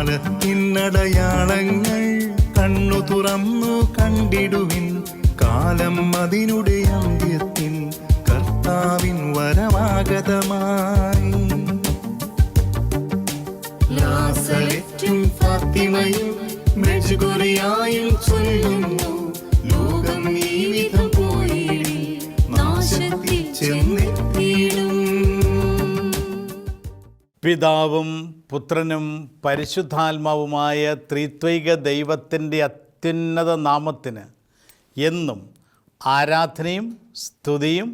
കാലത്തിനടയാളങ്ങൾ കണ്ണു തുറന്നു കണ്ടിടുവിൻ. കാലം അതിനുടെ അന്ത്യത്തിൽ കർത്താവിൻ വരമാഗതമായി. നാസറെത്തും ഫാത്തിമയും മെജ്ഗുരിയായും ചൊല്ലുന്നു, ലോകം ഈ വിധം പോയി നാശത്തിൽ ചെന്നെത്തിയിടും. പിതാവും പുത്രനും പരിശുദ്ധാത്മാവുമായ ത്രിത്വൈക ദൈവത്തിൻ്റെ അത്യുന്നത നാമത്തിന് എന്നും ആരാധനയും സ്തുതിയും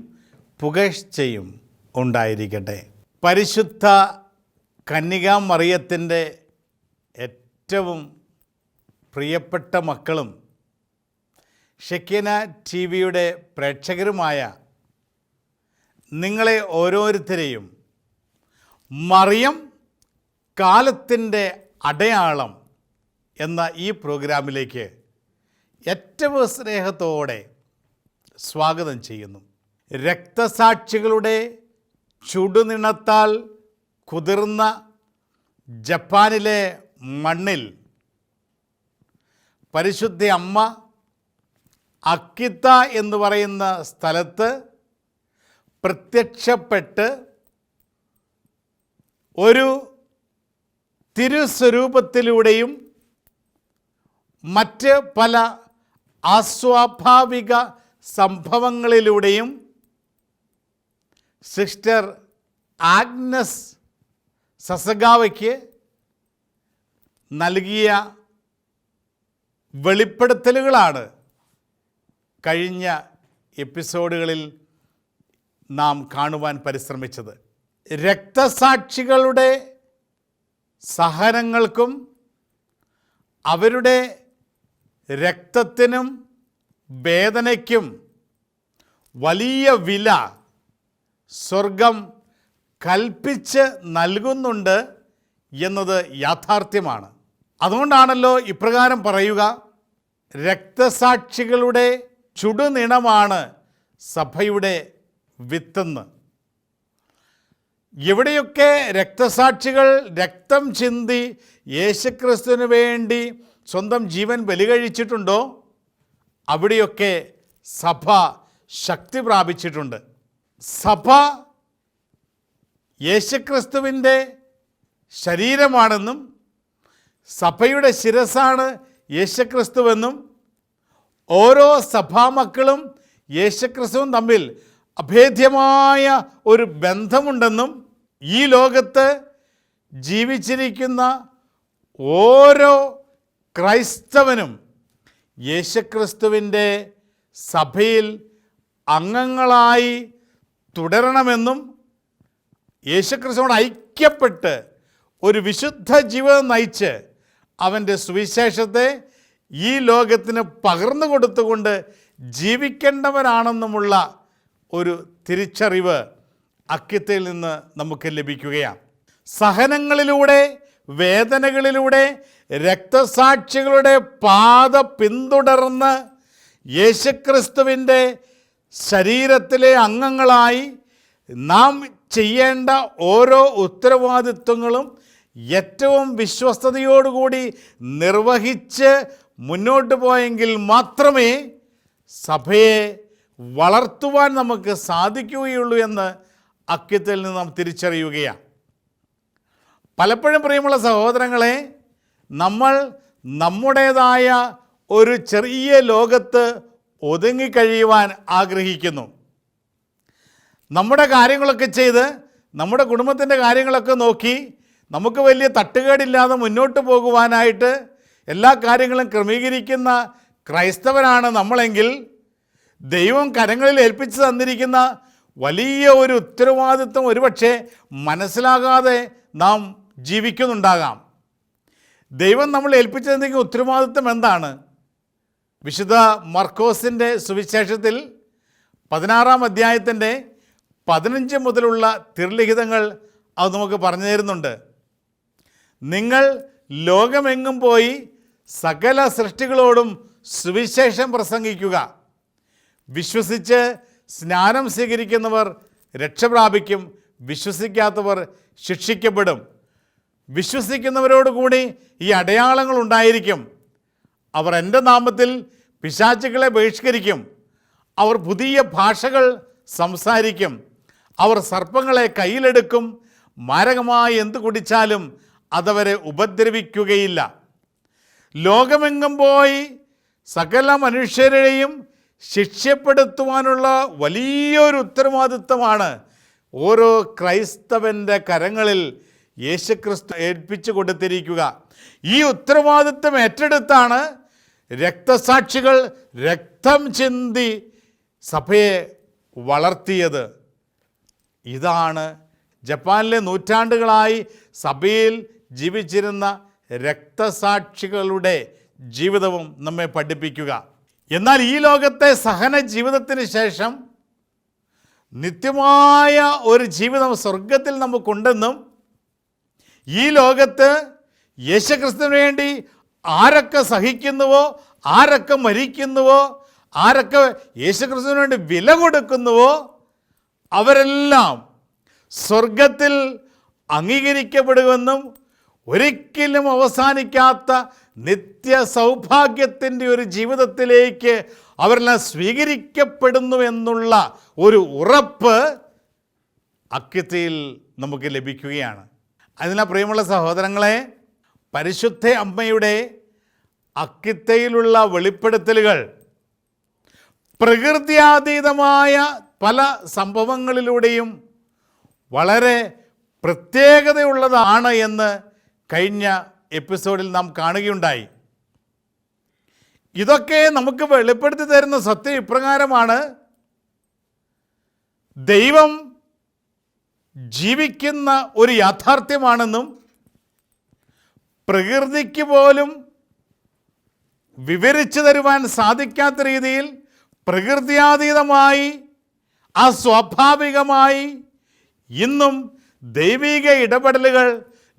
പുകഴ്ചയും ഉണ്ടായിരിക്കട്ടെ. പരിശുദ്ധ കന്യകാമറിയത്തിൻ്റെ ഏറ്റവും പ്രിയപ്പെട്ട മക്കളും ഷെക്കീന ടി വിയുടെ പ്രേക്ഷകരുമായ നിങ്ങളെ ഓരോരുത്തരെയും മറിയം കാലത്തിൻ്റെ അടയാളം എന്ന ഈ പ്രോഗ്രാമിലേക്ക് ഏറ്റവും സ്നേഹത്തോടെ സ്വാഗതം ചെയ്യുന്നു. രക്തസാക്ഷികളുടെ ചുടുനിണത്താൽ കുതിർന്ന ജപ്പാനിലെ മണ്ണിൽ പരിശുദ്ധ അമ്മ അക്കിത്ത എന്ന് പറയുന്ന സ്ഥലത്ത് പ്രത്യക്ഷപ്പെട്ട് ഒരു തിരുസ്വരൂപത്തിലൂടെയും മറ്റ് പല അസ്വാഭാവിക സംഭവങ്ങളിലൂടെയും സിസ്റ്റർ ആഗ്നസ് സസഗാവയ്ക്ക് നൽകിയ വെളിപ്പെടുത്തലുകളാണ് കഴിഞ്ഞ എപ്പിസോഡുകളിൽ നാം കാണുവാൻ പരിശ്രമിച്ചത്. രക്തസാക്ഷികളുടെ സഹനങ്ങൾക്കും അവരുടെ രക്തത്തിനും വേദനയ്ക്കും വലിയ വില സ്വർഗം കൽപ്പിച്ച് നൽകുന്നുണ്ട് എന്നത് യാഥാർത്ഥ്യമാണ്. അതുകൊണ്ടാണല്ലോ ഇപ്രകാരം പറയുക, രക്തസാക്ഷികളുടെ ചുടുനിണമാണ് സഭയുടെ വിത്തെന്ന്. എവിടെയൊക്കെ രക്തസാക്ഷികൾ രക്തം ചിന്തി യേശുക്രിസ്തുവിന് വേണ്ടി സ്വന്തം ജീവൻ ബലികഴിച്ചിട്ടുണ്ടോ അവിടെയൊക്കെ സഭ ശക്തി പ്രാപിച്ചിട്ടുണ്ട്. സഭ യേശുക്രിസ്തുവിൻ്റെ ശരീരമാണെന്നും സഭയുടെ ശിരസ്സാണ് യേശുക്രിസ്തുവെന്നും ഓരോ സഭാമക്കളും യേശുക്രിസ്തുവും തമ്മിൽ അഭേദ്യമായ ഒരു ബന്ധമുണ്ടെന്നും ഈ ലോകത്ത് ജീവിച്ചിരിക്കുന്ന ഓരോ ക്രൈസ്തവനും യേശുക്രിസ്തുവിൻ്റെ സഭയിൽ അംഗങ്ങളായി തുടരണമെന്നും യേശുക്രിസ്തുവോട് ഐക്യപ്പെട്ട് ഒരു വിശുദ്ധ ജീവിതം നയിച്ച് അവൻ്റെ സുവിശേഷത്തെ ഈ ലോകത്തിന് പകർന്നു കൊടുത്തുകൊണ്ട് ജീവിക്കേണ്ടവരാണെന്നുമുള്ള ഒരു തിരിച്ചറിവ് അക്കിത്തയിൽ നിന്ന് നമുക്ക് ലഭിക്കുകയാണ്. സഹനങ്ങളിലൂടെ വേദനകളിലൂടെ രക്തസാക്ഷികളുടെ പാത പിന്തുടർന്ന് യേശുക്രിസ്തുവിൻ്റെ ശരീരത്തിലെ അംഗങ്ങളായി നാം ചെയ്യേണ്ട ഓരോ ഉത്തരവാദിത്വങ്ങളും ഏറ്റവും വിശ്വസ്തയോടുകൂടി നിർവഹിച്ച് മുന്നോട്ട് പോയെങ്കിൽ മാത്രമേ സഭയെ വളർത്തുവാൻ നമുക്ക് സാധിക്കുകയുള്ളൂ എന്ന് അക്കിത്തയിൽ നിന്ന് നാം തിരിച്ചറിയുകയാണ്. പലപ്പോഴും പ്രിയമുള്ള സഹോദരങ്ങളെ, നമ്മൾ നമ്മുടേതായ ഒരു ചെറിയ ലോകത്ത് ഒതുങ്ങിക്കഴിയുവാൻ ആഗ്രഹിക്കുന്നു. നമ്മുടെ കാര്യങ്ങളൊക്കെ ചെയ്ത് നമ്മുടെ കുടുംബത്തിൻ്റെ കാര്യങ്ങളൊക്കെ നോക്കി നമുക്ക് വലിയ തട്ടുകേടില്ലാതെ മുന്നോട്ട് പോകുവാനായിട്ട് എല്ലാ കാര്യങ്ങളും ക്രമീകരിക്കുന്ന ക്രൈസ്തവരാണ് നമ്മളെങ്കിൽ ദൈവം കരങ്ങളിൽ ഏൽപ്പിച്ചു തന്നിരിക്കുന്ന വലിയ ഒരു ഉത്തരവാദിത്വം ഒരുപക്ഷെ മനസ്സിലാകാതെ നാം ജീവിക്കുന്നുണ്ടാകാം. ദൈവം നമ്മൾ ഏൽപ്പിച്ചു തന്നിരിക്കുന്ന ഉത്തരവാദിത്വം എന്താണ്? വിശുദ്ധ മർക്കോസിൻ്റെ സുവിശേഷത്തിൽ 16-ാം അധ്യായത്തിൻ്റെ 15 മുതലുള്ള തിരുലിഖിതങ്ങൾ അത് നമുക്ക് പറഞ്ഞു തരുന്നുണ്ട്. നിങ്ങൾ ലോകമെങ്ങും പോയി സകല സൃഷ്ടികളോടും സുവിശേഷം പ്രസംഗിക്കുക. വിശ്വസിച്ച് സ്നാനം സ്വീകരിക്കുന്നവർ രക്ഷ പ്രാപിക്കും, വിശ്വസിക്കാത്തവർ ശിക്ഷിക്കപ്പെടും. വിശ്വസിക്കുന്നവരോടുകൂടി ഈ അടയാളങ്ങൾ ഉണ്ടായിരിക്കും. അവർ എൻ്റെ നാമത്തിൽ പിശാചുക്കളെ ബഹിഷ്കരിക്കും. അവർ പുതിയ ഭാഷകൾ സംസാരിക്കും. അവർ സർപ്പങ്ങളെ കയ്യിലെടുക്കും. മാരകമായി എന്ത് കുടിച്ചാലും അതവരെ ഉപദ്രവിക്കുകയില്ല. ലോകമെങ്ങും പോയി സകല മനുഷ്യരെയും ശിക്ഷപ്പെടുത്തുവാനുള്ള വലിയൊരു ഉത്തരവാദിത്വമാണ് ഓരോ ക്രൈസ്തവൻ്റെ കരങ്ങളിൽ യേശുക്രിസ്തു ഏൽപ്പിച്ചു കൊടുത്തിരിക്കുക. ഈ ഉത്തരവാദിത്വം ഏറ്റെടുത്താണ് രക്തസാക്ഷികൾ രക്തം ചിന്തി സഭയെ വളർത്തിയത്. ഇതാണ് ജപ്പാനിലെ നൂറ്റാണ്ടുകളായി സഭയിൽ ജീവിച്ചിരുന്ന രക്തസാക്ഷികളുടെ ജീവിതവും നമ്മെ പഠിപ്പിക്കുക. എന്നാൽ ഈ ലോകത്തെ സഹന ജീവിതത്തിന് ശേഷം നിത്യമായ ഒരു ജീവിതം സ്വർഗത്തിൽ നമുക്കുണ്ടെന്നും ഈ ലോകത്ത് യേശുക്രിസ്തുവിന് വേണ്ടി ആരൊക്കെ സഹിക്കുന്നുവോ, ആരൊക്കെ മരിക്കുന്നുവോ, ആരൊക്കെ യേശുക്രിസ്തുവിന് വേണ്ടി വില കൊടുക്കുന്നുവോ അവരെല്ലാം സ്വർഗത്തിൽ അംഗീകരിക്കപ്പെടുമെന്നും ഒരിക്കലും അവസാനിക്കാത്ത നിത്യ സൗഭാഗ്യത്തിൻ്റെ ഒരു ജീവിതത്തിലേക്ക് അവരെല്ലാം സ്വീകരിക്കപ്പെടുന്നു എന്നുള്ള ഒരു ഉറപ്പ് അക്കിത്തയിൽ നമുക്ക് ലഭിക്കുകയാണ്. അതിനാൽ പ്രിയമുള്ള സഹോദരങ്ങളെ, പരിശുദ്ധ അമ്മയുടെ അക്കിത്തയിലുള്ള വെളിപ്പെടുത്തലുകൾ പ്രകൃത്യാതീതമായ പല സംഭവങ്ങളിലൂടെയും വളരെ പ്രത്യേകതയുള്ളതാണ് എന്ന് കഴിഞ്ഞ എപ്പിസോഡിൽ നാം കാണുകയുണ്ടായി. ഇതൊക്കെ നമുക്ക് വെളിപ്പെടുത്തി തരുന്ന സത്യം ഇപ്രകാരമാണ്: ദൈവം ജീവിക്കുന്ന ഒരു യാഥാർത്ഥ്യമാണെന്നും പ്രകൃതിക്ക് പോലും വിവരിച്ചു തരുവാൻ സാധിക്കാത്ത രീതിയിൽ പ്രകൃത്യാതീതമായി അസ്വാഭാവികമായി ഇന്നും ദൈവിക ഇടപെടലുകൾ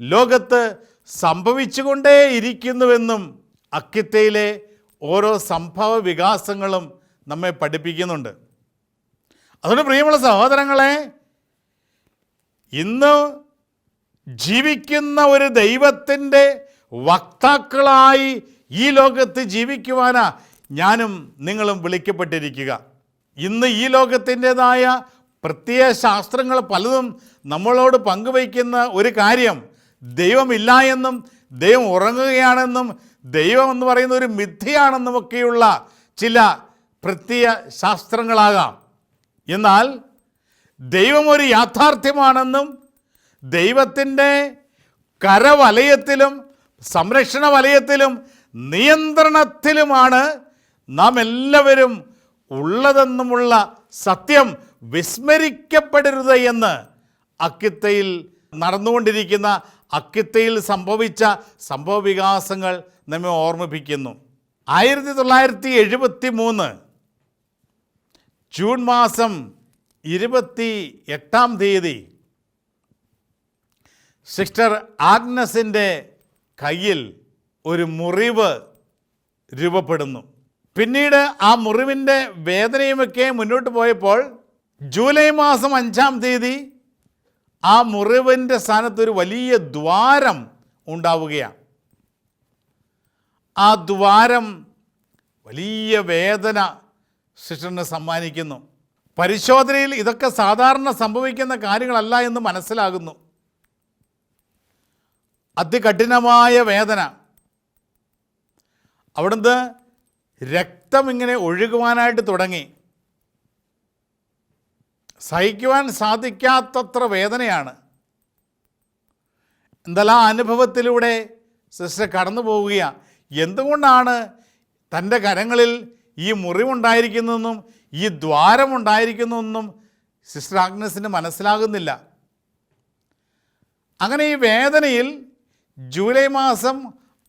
ലോകത്ത് സംഭവിച്ചുകൊണ്ടേയിരിക്കുന്നുവെന്നും അക്കിത്തയിലെ ഓരോ സംഭവ വികാസങ്ങളും നമ്മെ പഠിപ്പിക്കുന്നുണ്ട്. അതുകൊണ്ട് പ്രിയമുള്ള സഹോദരങ്ങളെ, ഇന്ന് ജീവിക്കുന്ന ഒരു ദൈവത്തിൻ്റെ വക്താക്കളായി ഈ ലോകത്ത് ജീവിക്കുവാനാ ഞാനും നിങ്ങളും വിളിക്കപ്പെട്ടിരിക്കുക. ഇന്ന് ഈ ലോകത്തിൻ്റെതായ പ്രത്യയ ശാസ്ത്രങ്ങൾ പലതും നമ്മളോട് പങ്കുവയ്ക്കുന്ന ഒരു കാര്യം ദൈവമില്ല എന്നും ദൈവം ഉറങ്ങുകയാണെന്നും ദൈവം എന്ന് പറയുന്ന ഒരു മിഥ്യയാണെന്നുമൊക്കെയുള്ള ചില പ്രത്യയ ശാസ്ത്രങ്ങളാകാം. എന്നാൽ ദൈവം ഒരു യാഥാർത്ഥ്യമാണെന്നും ദൈവത്തിൻ്റെ കരവലയത്തിലും സംരക്ഷണ വലയത്തിലും നിയന്ത്രണത്തിലുമാണ് നാം എല്ലാവരും ഉള്ളതെന്നുമുള്ള സത്യം വിസ്മരിക്കപ്പെടരുത് എന്ന് അക്കിത്തയിൽ നടന്നുകൊണ്ടിരിക്കുന്ന അക്കിത്തയിൽ സംഭവിച്ച സംഭവവികാസങ്ങൾ നമ്മെ ഓർമ്മിപ്പിക്കുന്നു. 1973 ജൂൺ മാസം 28 സിസ്റ്റർ ആഗ്നസിൻ്റെ കയ്യിൽ ഒരു മുറിവ് രൂപപ്പെടുന്നു. പിന്നീട് ആ മുറിവിൻ്റെ വേദനയുമൊക്കെ മുന്നോട്ട് പോയപ്പോൾ ജൂലൈ മാസം 5 ആ മുറിവിൻ്റെ സ്ഥാനത്തൊരു വലിയ ദ്വാരം ഉണ്ടാവുകയാണ്. ആ ദ്വാരം വലിയ വേദന സിസ്റ്ററിന് സമ്മാനിക്കുന്നു. പരിശോധനയിൽ ഇതൊക്കെ സാധാരണ സംഭവിക്കുന്ന കാര്യങ്ങളല്ല എന്ന് മനസ്സിലാകുന്നു. അതികഠിനമായ വേദന. അവിടുന്ന് രക്തം ഇങ്ങനെ ഒഴുകുവാനായിട്ട് തുടങ്ങി. സഹിക്കുവാൻ സാധിക്കാത്തത്ര വേദനയാണ്. എന്തെല്ലാം അനുഭവത്തിലൂടെ സിസ്റ്റർ കടന്നു പോവുകയാണ്. എന്തുകൊണ്ടാണ് തൻ്റെ കരങ്ങളിൽ ഈ മുറിവുണ്ടായിരിക്കുന്നതെന്നും ഈ ദ്വാരമുണ്ടായിരിക്കുന്നതെന്നും സിസ്റ്റർ ആഗ്നസിന് മനസ്സിലാകുന്നില്ല. അങ്ങനെ ഈ വേദനയിൽ ജൂലൈ മാസം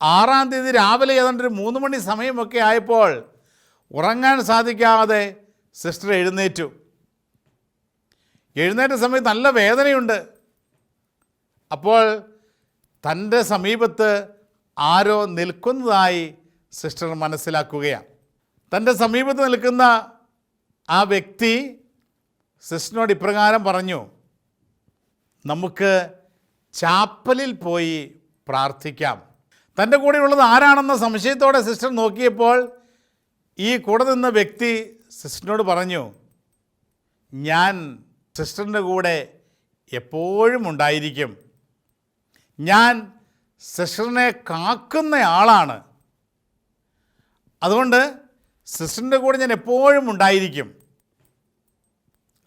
6 രാവിലെ ഏതാണ്ട് 3 മണി സമയമൊക്കെ ആയപ്പോൾ ഉറങ്ങാൻ സാധിക്കാതെ സിസ്റ്റർ എഴുന്നേറ്റു. എഴുന്നേറ്റ സമയത്ത് നല്ല വേദനയുണ്ട്. അപ്പോൾ തൻ്റെ സമീപത്ത് ആരോ നിൽക്കുന്നതായി സിസ്റ്റർ മനസ്സിലാക്കുകയാണ്. തൻ്റെ സമീപത്ത് നിൽക്കുന്ന ആ വ്യക്തി സിസ്റ്ററിനോട് ഇപ്രകാരം പറഞ്ഞു: നമുക്ക് ചാപ്പലിൽ പോയി പ്രാർത്ഥിക്കാം. തൻ്റെ കൂടെയുള്ളത് ആരാണെന്ന സംശയത്തോടെ സിസ്റ്റർ നോക്കിയപ്പോൾ ഈ കൂടെ നിന്ന വ്യക്തി സിസ്റ്ററിനോട് പറഞ്ഞു, ഞാൻ സിസ്റ്ററിൻ്റെ കൂടെ എപ്പോഴും ഉണ്ടായിരിക്കും, ഞാൻ സിസ്റ്ററിനെ കാക്കുന്ന ആളാണ്, അതുകൊണ്ട് സിസ്റ്ററിൻ്റെ കൂടെ ഞാൻ എപ്പോഴും ഉണ്ടായിരിക്കും.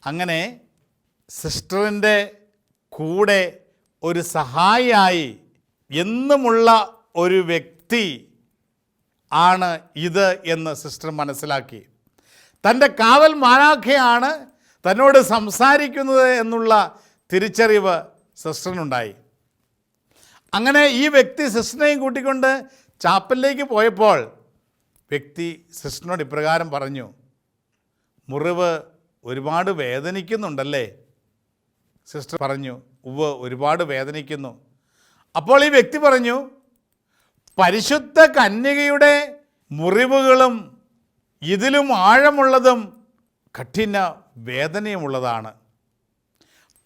അങ്ങനെ സിസ്റ്ററിൻ്റെ കൂടെ ഒരു സഹായിയായി എന്നുമുള്ള ഒരു വ്യക്തി ആണ് ഇത് എന്ന് സിസ്റ്റർ മനസ്സിലാക്കി. തൻ്റെ കാവൽ മാലാഖയാണ് തന്നോട് സംസാരിക്കുന്നത് എന്നുള്ള തിരിച്ചറിവ് സിസ്റ്ററിനുണ്ടായി. അങ്ങനെ ഈ വ്യക്തി സിസ്റ്ററിനെയും കൂട്ടിക്കൊണ്ട് ചാപ്പലിലേക്ക് പോയപ്പോൾ വ്യക്തി സിസ്റ്ററിനോട് ഇപ്രകാരം പറഞ്ഞു, മുറിവ് ഒരുപാട് വേദനിക്കുന്നുണ്ടല്ലേ? സിസ്റ്റർ പറഞ്ഞു, ഉവ്വ് ഒരുപാട് വേദനിക്കുന്നു. അപ്പോൾ ഈ വ്യക്തി പറഞ്ഞു, പരിശുദ്ധ കന്യകയുടെ മുറിവുകളും ഇതിലും ആഴമുള്ളതും കഠിന വേദനയുമുള്ളതാണ്.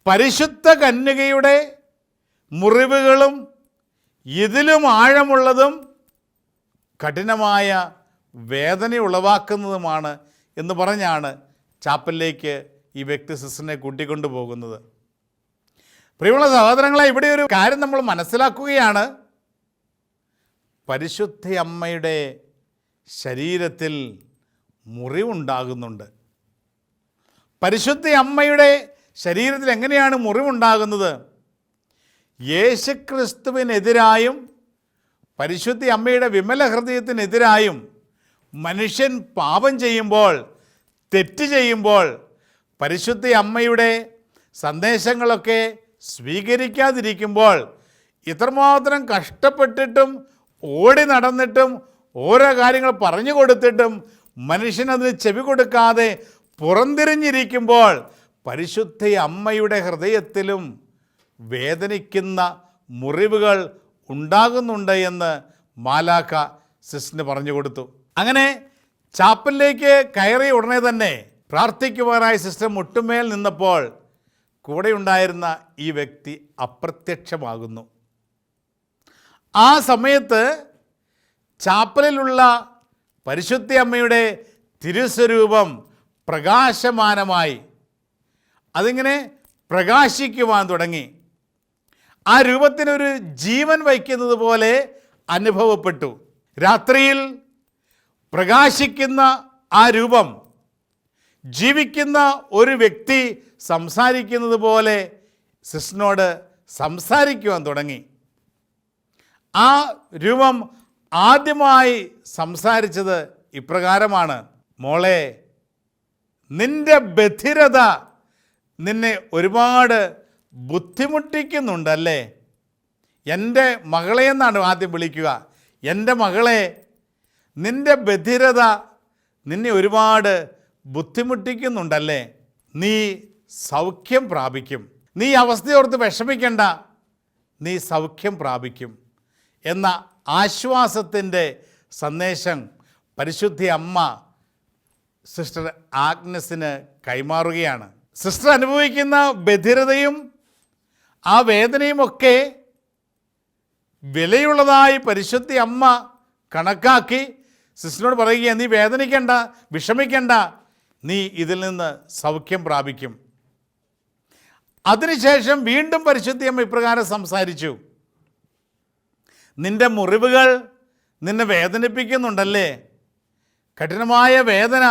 പരിശുദ്ധ കന്യകയുടെ മുറിവുകളും ഇതിലും ആഴമുള്ളതും കഠിനമായ വേദന ഉളവാക്കുന്നതുമാണ് എന്ന് പറഞ്ഞാണ് ചാപ്പലിലേക്ക് ഈ വ്യക്തി സിസ്റ്ററിനെ കൂട്ടിക്കൊണ്ടു പോകുന്നത്. പ്രിയമുള്ള സഹോദരങ്ങളെ, ഇവിടെ ഒരു കാര്യം നമ്മൾ മനസ്സിലാക്കുകയാണ്. പരിശുദ്ധ അമ്മയുടെ ശരീരത്തിൽ മുറിവുണ്ടാകുന്നുണ്ട്. പരിശുദ്ധ അമ്മയുടെ ശരീരത്തിൽ എങ്ങനെയാണ് മുറിവുണ്ടാകുന്നത്? യേശുക്രിസ്തുവിനെതിരായും പരിശുദ്ധ അമ്മയുടെ വിമല ഹൃദയത്തിനെതിരായും മനുഷ്യൻ പാപം ചെയ്യുമ്പോൾ, തെറ്റ് ചെയ്യുമ്പോൾ, പരിശുദ്ധ അമ്മയുടെ സന്ദേശങ്ങളൊക്കെ സ്വീകരിക്കാതിരിക്കുമ്പോൾ, ഇത്രമാത്രം കഷ്ടപ്പെട്ടിട്ടും ഓടി നടന്നിട്ടും ഓരോ കാര്യങ്ങൾ പറഞ്ഞു കൊടുത്തിട്ടും മനുഷ്യനതിന് ചെവി കൊടുക്കാതെ പുറംതിരിഞ്ഞിരിക്കുമ്പോൾ പരിശുദ്ധ അമ്മയുടെ ഹൃദയത്തിലും വേദനിക്കുന്ന മുറിവുകൾ ഉണ്ടാകുന്നുണ്ട് എന്ന് മാലാഖ സിസ്റ്ററിന് പറഞ്ഞു കൊടുത്തു. അങ്ങനെ ചാപ്പലിലേക്ക് കയറിയ ഉടനെ തന്നെ പ്രാർത്ഥിക്കുവാനായി സിസ്റ്റർ മുട്ടുമേൽ നിന്നപ്പോൾ കൂടെയുണ്ടായിരുന്ന ഈ വ്യക്തി അപ്രത്യക്ഷമാകുന്നു. ആ സമയത്ത് ചാപ്പലിലുള്ള പരിശുദ്ധ അമ്മയുടെ തിരുസ്വരൂപം പ്രകാശമാനമായി അതിങ്ങനെ പ്രകാശിക്കുവാൻ തുടങ്ങി. ആ രൂപത്തിനൊരു ജീവൻ വയ്ക്കുന്നത് പോലെ അനുഭവപ്പെട്ടു. രാത്രിയിൽ പ്രകാശിക്കുന്ന ആ രൂപം ജീവിക്കുന്ന ഒരു വ്യക്തി സംസാരിക്കുന്നത് പോലെ സിസ്റ്ററിനോട് സംസാരിക്കുവാൻ തുടങ്ങി. ആ രൂപം ആദ്യമായി സംസാരിച്ചത് ഇപ്രകാരമാണ്, മോളെ, നിന്റെ ബധിരത നിന്നെ ഒരുപാട് ബുദ്ധിമുട്ടിക്കുന്നുണ്ടല്ലേ? എൻ്റെ മകളെ എന്നാണ് ആദ്യം വിളിക്കുക. എൻ്റെ മകളെ, നിന്റെ ബധിരത നിന്നെ ഒരുപാട് ബുദ്ധിമുട്ടിക്കുന്നുണ്ടല്ലേ? നീ സൗഖ്യം പ്രാപിക്കും. നീ അവസ്ഥയോർത്ത് വിഷമിക്കേണ്ട, നീ സൗഖ്യം പ്രാപിക്കും എന്ന ആശ്വാസത്തിൻ്റെ സന്ദേശം പരിശുദ്ധ അമ്മ സിസ്റ്റർ ആഗ്നസിന് കൈമാറുകയാണ്. സിസ്റ്റർ അനുഭവിക്കുന്ന ബധിരതയും ആ വേദനയുമൊക്കെ വിലയുള്ളതായി പരിശുദ്ധ അമ്മ കണക്കാക്കി സിസ്റ്ററിനോട് പറയുകയാണ്, നീ വേദനിക്കേണ്ട, വിഷമിക്കേണ്ട, നീ ഇതിൽ നിന്ന് സൗഖ്യം പ്രാപിക്കും. അതിനുശേഷം വീണ്ടും പരിശുദ്ധ അമ്മ ഇപ്രകാരം സംസാരിച്ചു, നിന്റെ മുറിവുകൾ നിന്നെ വേദനിപ്പിക്കുന്നുണ്ടല്ലേ? കഠിനമായ വേദന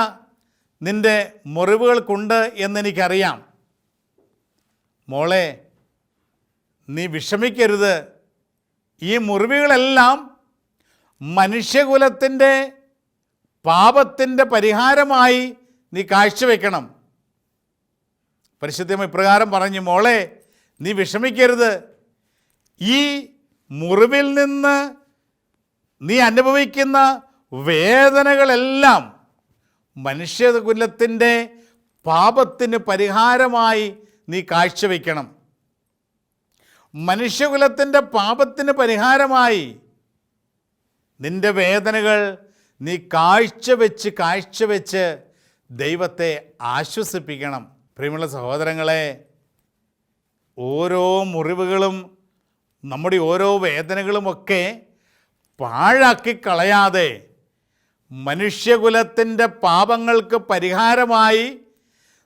നിന്റെ മുറിവുകൾക്കുണ്ട് എന്നെനിക്കറിയാം. മോളെ, നീ വിഷമിക്കരുത്. ഈ മുറിവുകളെല്ലാം മനുഷ്യകുലത്തിൻ്റെ പാപത്തിൻ്റെ പരിഹാരമായി നീ കാഴ്ചവെക്കണം. പരിശുദ്ധം ഇപ്രകാരം പറഞ്ഞു, മോളെ, നീ വിഷമിക്കരുത്. ഈ മുറിവിൽ നിന്ന് നീ അനുഭവിക്കുന്ന വേദനകളെല്ലാം മനുഷ്യകുലത്തിൻ്റെ പാപത്തിന് പരിഹാരമായി നീ കാഴ്ചവെക്കണം. മനുഷ്യകുലത്തിൻ്റെ പാപത്തിന് പരിഹാരമായി നിൻ്റെ വേദനകൾ നീ കാഴ്ചവെച്ച് ദൈവത്തെ ആശ്വസിപ്പിക്കണം. പ്രിയമുള്ള സഹോദരങ്ങളെ, ഓരോ മുറിവുകളും നമ്മുടെ ഓരോ വേദനകളുമൊക്കെ പാഴാക്കി കളയാതെ മനുഷ്യകുലത്തിൻ്റെ പാപങ്ങൾക്ക് പരിഹാരമായി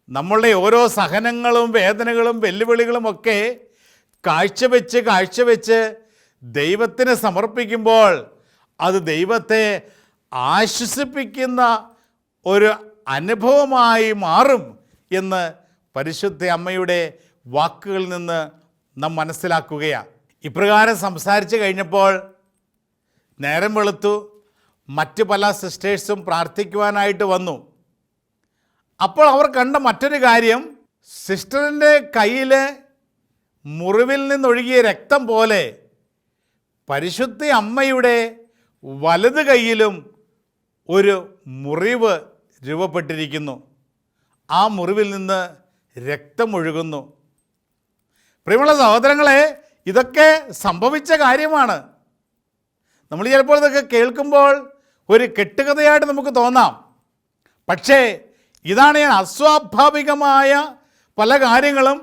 നമ്മളുടെ ഓരോ സഹനങ്ങളും വേദനകളും വെല്ലുവിളികളുമൊക്കെ കാഴ്ചവെച്ച് ദൈവത്തിന് സമർപ്പിക്കുമ്പോൾ അത് ദൈവത്തെ ആശ്വസിപ്പിക്കുന്ന ഒരു അനുഭവമായി മാറും എന്ന് പരിശുദ്ധ അമ്മയുടെ വാക്കുകളിൽ നിന്ന് നാം മനസ്സിലാക്കുകയാണ്. ഇപ്രകാരം സംസാരിച്ച് കഴിഞ്ഞപ്പോൾ നേരം വെളുത്തു. മറ്റ് പല സിസ്റ്റേഴ്സും പ്രാർത്ഥിക്കുവാനായിട്ട് വന്നു. അപ്പോൾ അവർ കണ്ട മറ്റൊരു കാര്യം, സിസ്റ്ററിൻ്റെ കയ്യിൽ മുറിവിൽ നിന്നൊഴുകിയ രക്തം പോലെ പരിശുദ്ധ അമ്മയുടെ വലത് കൈയിലും ഒരു മുറിവ് രൂപപ്പെട്ടിരിക്കുന്നു. ആ മുറിവിൽ നിന്ന് രക്തമൊഴുകുന്നു. പ്രിയമുള്ള സഹോദരങ്ങളെ, ഇതൊക്കെ സംഭവിച്ച കാര്യമാണ്. നമ്മൾ ചിലപ്പോൾ ഇതൊക്കെ കേൾക്കുമ്പോൾ ഒരു കെട്ടുകഥയായിട്ട് നമുക്ക് തോന്നാം. പക്ഷേ ഇതാണ് ഞാൻ അസ്വാഭാവികമായ പല കാര്യങ്ങളും,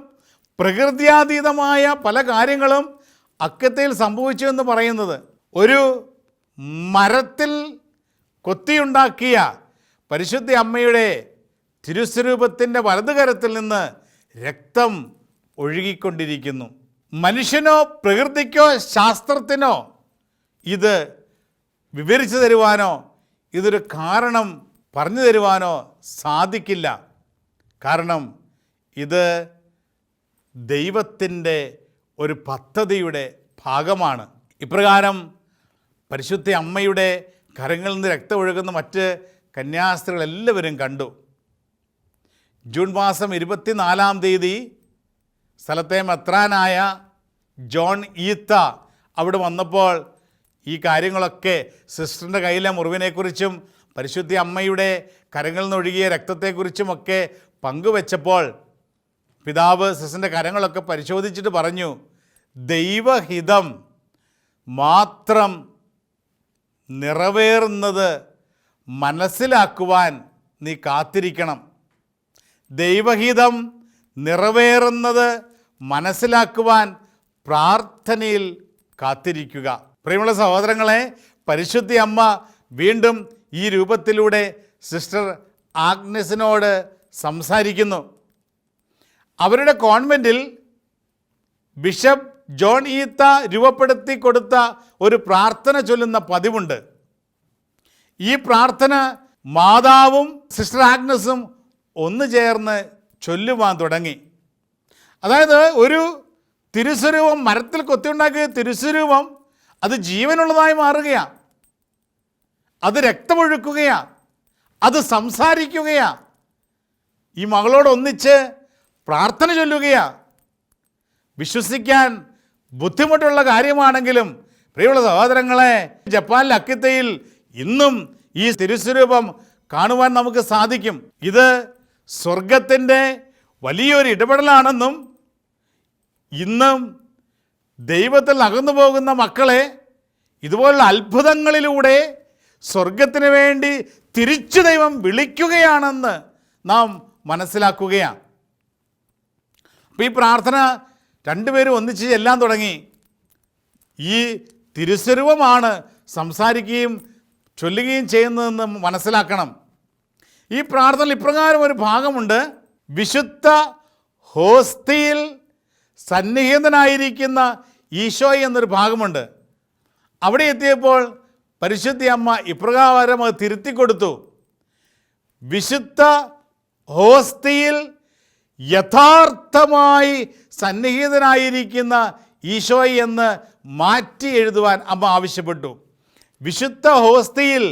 പ്രകൃത്യാതീതമായ പല കാര്യങ്ങളും അക്കത്തയിൽ സംഭവിച്ചു എന്ന് പറയുന്നത്. ഒരു മരത്തിൽ കൊത്തിയുണ്ടാക്കിയ പരിശുദ്ധ അമ്മയുടെ തിരുസ്വരൂപത്തിൻ്റെ വലതുകരത്തിൽ നിന്ന് രക്തം ഒഴുകിക്കൊണ്ടിരിക്കുന്നു. മനുഷ്യനോ പ്രകൃതിക്കോ ശാസ്ത്രത്തിനോ ഇത് വിവരിച്ചു തരുവാനോ ഇതൊരു കാരണം പറഞ്ഞു തരുവാനോ സാധിക്കില്ല. കാരണം ഇത് ദൈവത്തിൻ്റെ ഒരു പദ്ധതിയുടെ ഭാഗമാണ്. ഇപ്രകാരം പരിശുദ്ധ അമ്മയുടെ കരങ്ങളിൽ നിന്ന് രക്തം ഒഴുകുന്ന മറ്റ് കന്യാസ്ത്രീകളെല്ലാവരും കണ്ടു. ജൂൺ മാസം 24-ാം തീയതി സ്ഥലത്തെ മെത്രാനായ ജോൺ ഈത്ത അവിടെ വന്നപ്പോൾ ഈ കാര്യങ്ങളൊക്കെ സിസ്റ്ററിൻ്റെ കയ്യിലെ മുറിവിനെക്കുറിച്ചും പരിശുദ്ധ അമ്മയുടെ കരങ്ങളിൽ നിന്നൊഴുകിയ രക്തത്തെക്കുറിച്ചുമൊക്കെ പങ്കുവെച്ചപ്പോൾ പിതാവ് സിസ്റ്ററിൻ്റെ കരങ്ങളൊക്കെ പരിശോധിച്ചിട്ട് പറഞ്ഞു, ദൈവഹിതം മാത്രം നിറവേറുന്നത് മനസ്സിലാക്കുവാൻ നീ കാത്തിരിക്കണം. ദൈവഹിതം നിറവേറുന്നത് മനസ്സിലാക്കുവാൻ പ്രാർത്ഥനയിൽ കാത്തിരിക്കുക. പ്രിയമുള്ള സഹോദരങ്ങളെ, പരിശുദ്ധ അമ്മ വീണ്ടും ഈ രൂപത്തിലൂടെ സിസ്റ്റർ ആഗ്നസിനോട് സംസാരിക്കുന്നു. അവരുടെ കോൺവെൻറ്റിൽ ബിഷപ്പ് ജോൺ ഈത്ത രൂപപ്പെടുത്തി കൊടുത്ത ഒരു പ്രാർത്ഥന ചൊല്ലുന്ന പതിവുണ്ട്. ഈ പ്രാർത്ഥന മാതാവും സിസ്റ്റർ ആഗ്നസും ഒന്നു ചേർന്ന് ചൊല്ലുവാൻ തുടങ്ങി. അതായത് ഒരു തിരുസ്വരൂപം, മരത്തിൽ കൊത്തിയുണ്ടാക്കിയ തിരുസ്വരൂപം അത് ജീവനുള്ളതായി മാറുകയാണ്, അത് രക്തമൊഴുക്കുകയാണ്, അത് സംസാരിക്കുകയാണ്. ഈ മകളോടൊന്നിച്ച് പ്രാർത്ഥന ചൊല്ലുകയാണ്. വിശ്വസിക്കാൻ ബുദ്ധിമുട്ടുള്ള കാര്യമാണെങ്കിലും പ്രിയമുള്ള സഹോദരങ്ങളെ, ജപ്പാനിലെ അക്കിത്തയിൽ ഇന്നും ഈ തിരുസ്വരൂപം കാണുവാൻ നമുക്ക് സാധിക്കും. ഇത് സ്വർഗത്തിൻ്റെ വലിയൊരു ഇടപെടലാണെന്നും ഇന്നും ദൈവത്തിൽ അകന്നു പോകുന്ന മക്കളെ ഇതുപോലുള്ള അത്ഭുതങ്ങളിലൂടെ സ്വർഗത്തിന് വേണ്ടി തിരിച്ചു ദൈവം വിളിക്കുകയാണെന്ന് നാം മനസ്സിലാക്കുകയാണ്. അപ്പോൾ ഈ പ്രാർത്ഥന രണ്ടുപേരും ഒന്നിച്ച് ചെല്ലാൻ തുടങ്ങി. ഈ തിരുസ്വരൂപമാണ് സംസാരിക്കുകയും ചൊല്ലുകയും ചെയ്യുന്നതെന്ന് മനസ്സിലാക്കണം. ഈ പ്രാർത്ഥനയിൽ ഇപ്രകാരം ഒരു ഭാഗമുണ്ട്, വിശുദ്ധ ഹോസ്തിയിൽ സന്നിഹിതനായിരിക്കുന്ന ഈശോ എന്നൊരു ഭാഗമുണ്ട്. അവിടെ എത്തിയപ്പോൾ പരിശുദ്ധ അമ്മ ഇപ്രകാരം അത് തിരുത്തിക്കൊടുത്തു. വിശുദ്ധ ഹോസ്തിയിൽ യഥാർത്ഥമായി സന്നിഹിതനായിരിക്കുന്ന ഈശോ എന്ന് മാറ്റി എഴുതുവാൻ അമ്മ ആവശ്യപ്പെട്ടു. വിശുദ്ധ ഹോസ്തിയിൽ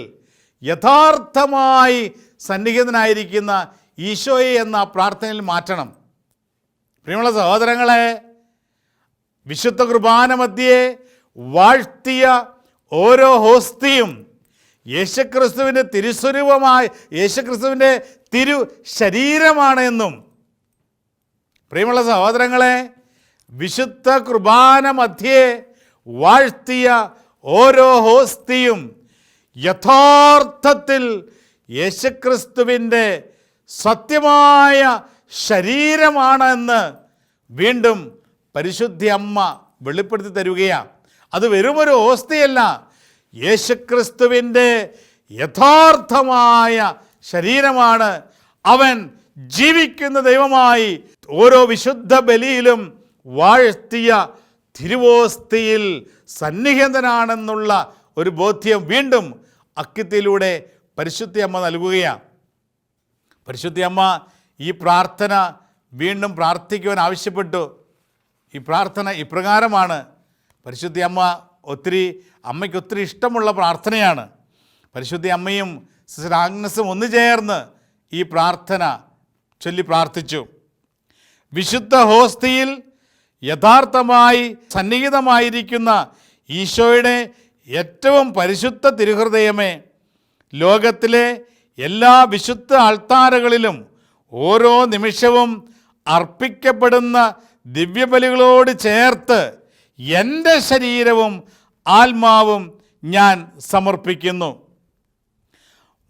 യഥാർത്ഥമായി സന്നിഹിതനായിരിക്കുന്ന ഈശോയെ എന്ന പ്രാർത്ഥനയിൽ മാറ്റണം. പ്രിയമുള്ള സഹോദരങ്ങളെ, വിശുദ്ധ കുർബാന മധ്യേ വാഴ്ത്തിയ ഓരോ ഹോസ്തിയും യേശുക്രിസ്തുവിൻ്റെ തിരുസ്വരൂപമായി യേശുക്രിസ്തുവിൻ്റെ തിരു ശരീരമാണ് എന്നും, പ്രിയമുള്ള സഹോദരങ്ങളെ, വിശുദ്ധ കുർബാന മധ്യേ വാഴ്ത്തിയ ഓരോ ഹോസ്തിയും യഥാർത്ഥത്തിൽ യേശുക്രിസ്തുവിൻ്റെ സത്യമായ ശരീരമാണെന്ന് വീണ്ടും പരിശുദ്ധ അമ്മ വെളിപ്പെടുത്തി തരികയാണ്. അത് വെറുമൊരു ഓസ്തിയല്ല, യേശുക്രിസ്തുവിൻ്റെ യഥാർത്ഥമായ ശരീരമാണ്. അവൻ ജീവിക്കുന്ന ദൈവമായി ഓരോ വിശുദ്ധ ബലിയിലും വാഴ്ത്തിയ തിരുവോസ്തിയിൽ സന്നിഹിതനാണെന്നുള്ള ഒരു ബോധ്യം വീണ്ടും അക്കിത്തിയിലൂടെ പരിശുദ്ധ അമ്മ നൽകുകയാണ്. പരിശുദ്ധ അമ്മ ഈ പ്രാർത്ഥന വീണ്ടും പ്രാർത്ഥിക്കുവാൻ ആവശ്യപ്പെട്ടു. ഈ പ്രാർത്ഥന ഇപ്രകാരമാണ്. പരിശുദ്ധ അമ്മ അമ്മയ്ക്ക് ഒത്തിരി ഇഷ്ടമുള്ള പ്രാർത്ഥനയാണ്. പരിശുദ്ധ അമ്മയും സിസ്റ്റർ ആഗ്നസും ഒന്നു ചേർന്ന് ഈ പ്രാർത്ഥന ചൊല്ലി പ്രാർത്ഥിച്ചു. വിശുദ്ധ ഹോസ്തിയിൽ യഥാർത്ഥമായി സന്നിഹിതമായിരിക്കുന്ന ഈശോയുടെ ഏറ്റവും പരിശുദ്ധ തിരുഹൃദയമേ, ലോകത്തിലെ എല്ലാ വിശുദ്ധ അൾത്താരകളിലും ഓരോ നിമിഷവും അർപ്പിക്കപ്പെടുന്ന ദിവ്യബലികളോട് ചേർത്ത് എൻ്റെ ശരീരവും ആത്മാവും ഞാൻ സമർപ്പിക്കുന്നു.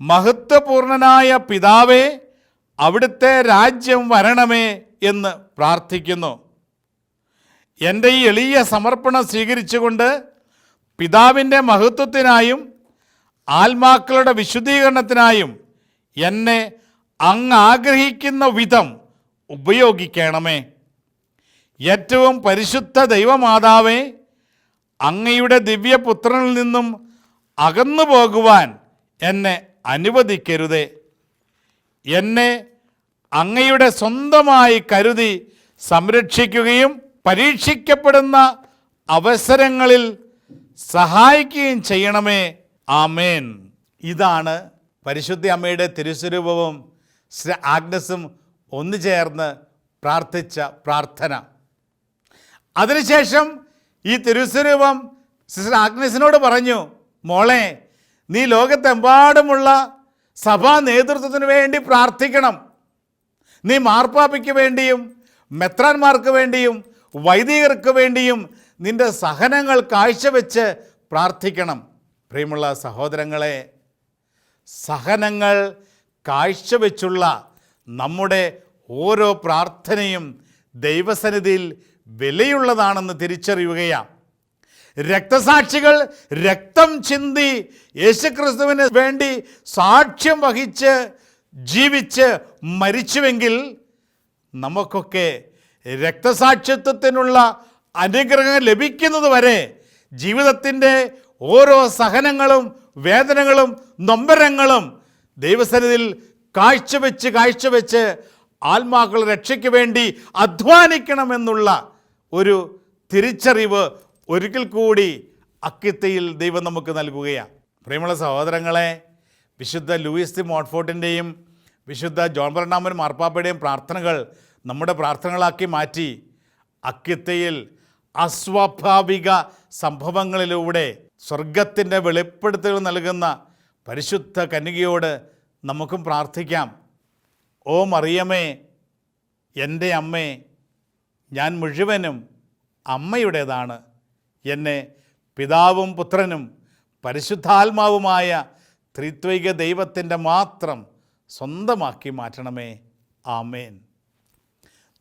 മഹത്വപൂർണനായ പിതാവേ, അവിടുത്തെ രാജ്യം വരണമേ എന്ന് പ്രാർത്ഥിക്കുന്നു. എൻ്റെ ഈ എളിയ സമർപ്പണം സ്വീകരിച്ചുകൊണ്ട് പിതാവിൻ്റെ മഹത്വത്തിനായും ആത്മാക്കളുടെ വിശുദ്ധീകരണത്തിനായും എന്നെ അങ്ങ് ആഗ്രഹിക്കുന്ന വിധം ഉപയോഗിക്കണമേ. ഏറ്റവും പരിശുദ്ധ ദൈവമാതാവേ, അങ്ങയുടെ ദിവ്യപുത്രനിൽ നിന്നും അകന്നു പോകുവാൻ എന്നെ അനുവദിക്കരുതേ. എന്നെ അങ്ങയുടെ സ്വന്തമായി കരുതി സംരക്ഷിക്കുകയും പരീക്ഷിക്കപ്പെടുന്ന അവസരങ്ങളിൽ സഹായിക്കുകയും ചെയ്യണമേ. ആമേൻ. ഇതാണ് പരിശുദ്ധ അമ്മയുടെ തിരുസ്വരൂപവും ആഗ്നസും ഒന്നു ചേർന്ന് പ്രാർത്ഥിച്ച പ്രാർത്ഥന. അതിനുശേഷം ഈ തിരുസ്വരൂപം സിസ്റ്റർ ആഗ്നസിനോട് പറഞ്ഞു, മോളെ, നീ ലോകത്തെമ്പാടുമുള്ള സഭാ നേതൃത്വത്തിന് വേണ്ടി പ്രാർത്ഥിക്കണം. നീ മാർപ്പാപ്പയ്ക്ക് വേണ്ടിയും മെത്രാന്മാർക്ക് വേണ്ടിയും വൈദികർക്ക് വേണ്ടിയും നിൻ്റെ സഹനങ്ങൾ കാഴ്ചവെച്ച് പ്രാർത്ഥിക്കണം. പ്രിയമുള്ള സഹോദരങ്ങളെ, സഹനങ്ങൾ കാഴ്ചവെച്ചുള്ള നമ്മുടെ ഓരോ പ്രാർത്ഥനയും ദൈവസന്നിധിയിൽ വിലയുള്ളതാണെന്ന് തിരിച്ചറിയുകയാണ്. രക്തസാക്ഷികൾ രക്തം ചിന്തി യേശുക്രിസ്തുവിന് വേണ്ടി സാക്ഷ്യം വഹിച്ച് ജീവിച്ച് മരിച്ചുവെങ്കിൽ നമുക്കൊക്കെ രക്തസാക്ഷിത്വത്തിനുള്ള അനുഗ്രഹം ലഭിക്കുന്നത് വരെ ജീവിതത്തിൻ്റെ ഓരോ സഹനങ്ങളും വേദനകളും നൊമ്പരങ്ങളും ദൈവസന്നിധിയിൽ കാഴ്ചവെച്ച് ആത്മാക്കളുടെ രക്ഷയ്ക്ക് വേണ്ടി അധ്വാനിക്കണമെന്നുള്ള ഒരു തിരിച്ചറിവ് ഒരിക്കൽ കൂടി അക്കിത്തയിൽ ദൈവം നമുക്ക് നൽകുകയാണ്. പ്രിയമുള്ള സഹോദരങ്ങളെ, വിശുദ്ധ ലൂയിസ് ദി മോൺഫോർട്ടിൻ്റെയും വിശുദ്ധ ജോൺ ബർണാമൻ മാർപ്പാപ്പയുടെയും പ്രാർത്ഥനകൾ നമ്മുടെ പ്രാർത്ഥനകളാക്കി മാറ്റി അക്കിത്തയിൽ അസ്വാഭാവിക സംഭവങ്ങളിലൂടെ സ്വർഗത്തിൻ്റെ വെളിപ്പെടുത്തലുകൾ നൽകുന്ന പരിശുദ്ധ കന്യകയോട് നമുക്കും പ്രാർത്ഥിക്കാം. ഓ മറിയമേ, എൻ്റെ അമ്മേ, ഞാൻ മുഴുവനും അമ്മയുടേതാണ്. എന്നെ പിതാവും പുത്രനും പരിശുദ്ധാത്മാവുമായ ത്രിത്വൈക ദൈവത്തിൻ്റെ മാത്രം സ്വന്തമാക്കി മാറ്റണമേ. ആമേൻ.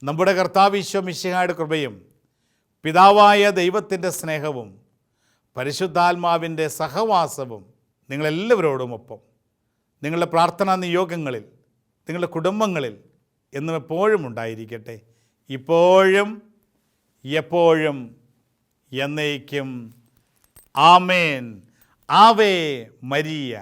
നമ്മുടെ കർത്താവ് ഈശോ മിശിഹായുടെ കൃപയും പിതാവായ ദൈവത്തിൻ്റെ സ്നേഹവും പരിശുദ്ധാത്മാവിൻ്റെ സഹവാസവും നിങ്ങളെല്ലാവരോടുമൊപ്പം നിങ്ങളുടെ പ്രാർത്ഥനാ നിയോഗങ്ങളിൽ, നിങ്ങളുടെ കുടുംബങ്ങളിൽ എന്നും എപ്പോഴും ഉണ്ടായിരിക്കട്ടെ, ഇപ്പോഴും എപ്പോഴും എന്നേക്കും. ആമേൻ. Ave Maria.